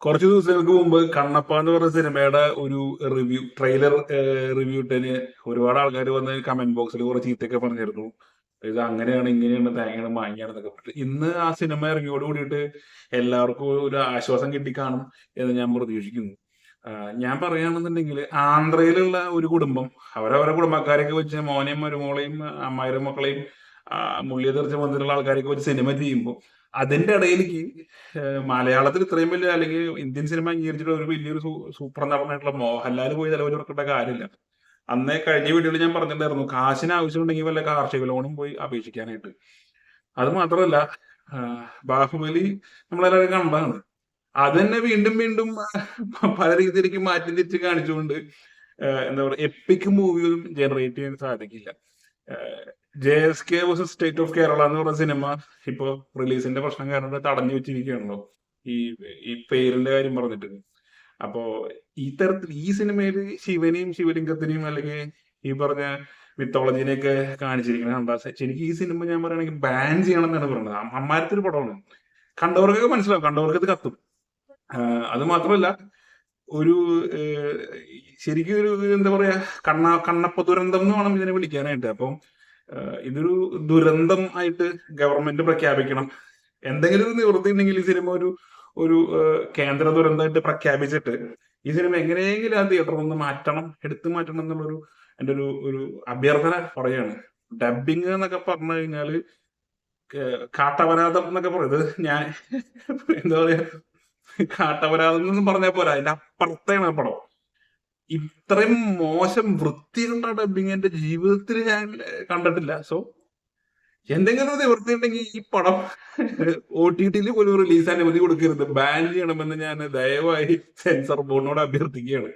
കുറച്ച് ദിവസങ്ങൾക്ക് മുമ്പ് കണ്ണപ്പ എന്ന് പറഞ്ഞ സിനിമയുടെ ഒരു ട്രെയിലർ റിവ്യൂ ഇട്ടതിന് ഒരുപാട് ആൾക്കാർ വന്ന് കമന്റ് ബോക്സിൽ കുറെ ചീത്തയൊക്കെ പറഞ്ഞിരുന്നു. ഇത് അങ്ങനെയാണ് ഇങ്ങനെയാണ് തേങ്ങയാണ് മാങ്ങയാണെന്നൊക്കെ പറഞ്ഞിട്ട്. ഇന്ന് ആ സിനിമ ഇറങ്ങിയോട് കൂടിയിട്ട് എല്ലാവർക്കും ഒരു ആശ്വാസം കിട്ടിക്കാണും എന്ന് ഞാൻ പ്രതീക്ഷിക്കുന്നു. ഞാൻ പറയുകയാണെന്നുണ്ടെങ്കിൽ ആന്ധ്രയിലുള്ള ഒരു കുടുംബം അവരവരുടെ കുടുംബക്കാരെയൊക്കെ വെച്ച് മോനെയും മരുമോളെയും അമ്മായിയുടെ മക്കളെയും മുള്ളിയെ തെറിച്ച് വന്നിട്ടുള്ള ആൾക്കാരെയൊക്കെ വെച്ച് സിനിമ ചെയ്യുമ്പോൾ അതിന്റെ ഇടയിലേക്ക് മലയാളത്തിൽ ഇത്രയും വലിയ അല്ലെങ്കിൽ ഇന്ത്യൻ സിനിമ അംഗീകരിച്ചിട്ടുള്ള ഒരു വലിയൊരു സൂപ്പർ നടനായിട്ടുള്ള മോഹൻലാൽ പോയി നിലവിൽ ഉറക്കേണ്ട കാര്യമില്ല. അന്നേ കഴിഞ്ഞ വീഡിയോയിൽ ഞാൻ പറഞ്ഞിട്ടുണ്ടായിരുന്നു കാശിന് ആവശ്യമുണ്ടെങ്കിൽ വല്ല കാർഷിക ലോണും പോയി അപേക്ഷിക്കാനായിട്ട്. അത് മാത്രമല്ല ബാഹുബലി നമ്മളെല്ലാവരും കണ്ടതാണ്. അത് തന്നെ വീണ്ടും വീണ്ടും പല രീതിയിലേക്ക് മാറ്റി തിരിച്ച് കാണിച്ചുകൊണ്ട് എന്താ പറയുക എപ്പിക് മൂവിയും ജനറേറ്റ് ചെയ്യാൻ സാധിക്കില്ല. JSK versus state of Kerala എന്ന് പറഞ്ഞ സിനിമ ഇപ്പൊ റിലീസിന്റെ പ്രശ്നം കാരണം തടഞ്ഞു വെച്ചിരിക്കുകയാണല്ലോ, ഈ ഈ പേരിന്റെ കാര്യം പറഞ്ഞിട്ട്. അപ്പോ ഈ തരത്തിൽ ഈ സിനിമയിൽ ശിവനെയും ശിവലിംഗത്തിനെയും അല്ലെങ്കിൽ ഈ പറഞ്ഞ മിത്തോളജിനെയൊക്കെ കാണിച്ചിരിക്കുന്നത് കണ്ടാ ശരിക്കും ഈ സിനിമ ഞാൻ പറയുകയാണെങ്കിൽ ബാൻ ചെയ്യണം എന്നാണ് പറയുന്നത്. അമ്മാരത്തൊരു പടമാണ്. കണ്ടവർക്കൊക്കെ മനസ്സിലാവും, കണ്ടവർക്ക് ഇത് കത്തും. അത് മാത്രമല്ല ഒരു ശരിക്കും ഒരു എന്താ പറയാ കണ്ണപ്പ ദുരന്തം എന്ന് വേണം ഇതിനെ വിളിക്കാനായിട്ട്. അപ്പം ഇതൊരു ദുരന്തം ആയിട്ട് ഗവൺമെന്റ് പ്രഖ്യാപിക്കണം. എന്തെങ്കിലും ഒരു നിവൃത്തി ഉണ്ടെങ്കിൽ ഈ സിനിമ ഒരു ഒരു കേന്ദ്ര ദുരന്തമായിട്ട് പ്രഖ്യാപിച്ചിട്ട് ഈ സിനിമ എങ്ങനെയെങ്കിലും ആ തിയേറ്ററിൽ നിന്ന് മാറ്റണം, എടുത്തു മാറ്റണം എന്നുള്ളൊരു എൻ്റെ ഒരു അഭ്യർത്ഥന പറയാണ്. ഡബിങ് എന്നൊക്കെ പറഞ്ഞു കഴിഞ്ഞാല് കാട്ടപരാധം എന്നൊക്കെ പറയുന്നത് ഞാൻ എന്താ പറയാ, കാട്ടപരാധം എന്നൊന്നും പറഞ്ഞാൽ പോരാ, അതിന്റെ അപ്പുറത്താണ് പടം. ഇത്രയും മോശം വൃത്തിയുള്ള ഡബിങ് എന്റെ ജീവിതത്തിൽ ഞാൻ കണ്ടിട്ടില്ല. സോ എന്തെങ്കിലും നിവൃത്തി ഉണ്ടെങ്കിൽ ഈ പടം OTT പോലും റിലീസ് അനുമതി കൊടുക്കരുത്, ബാൻ ചെയ്യണമെന്ന് ഞാൻ ദയവായി സെൻസർ ബോർഡിനോട് അഭ്യർത്ഥിക്കുകയാണ്.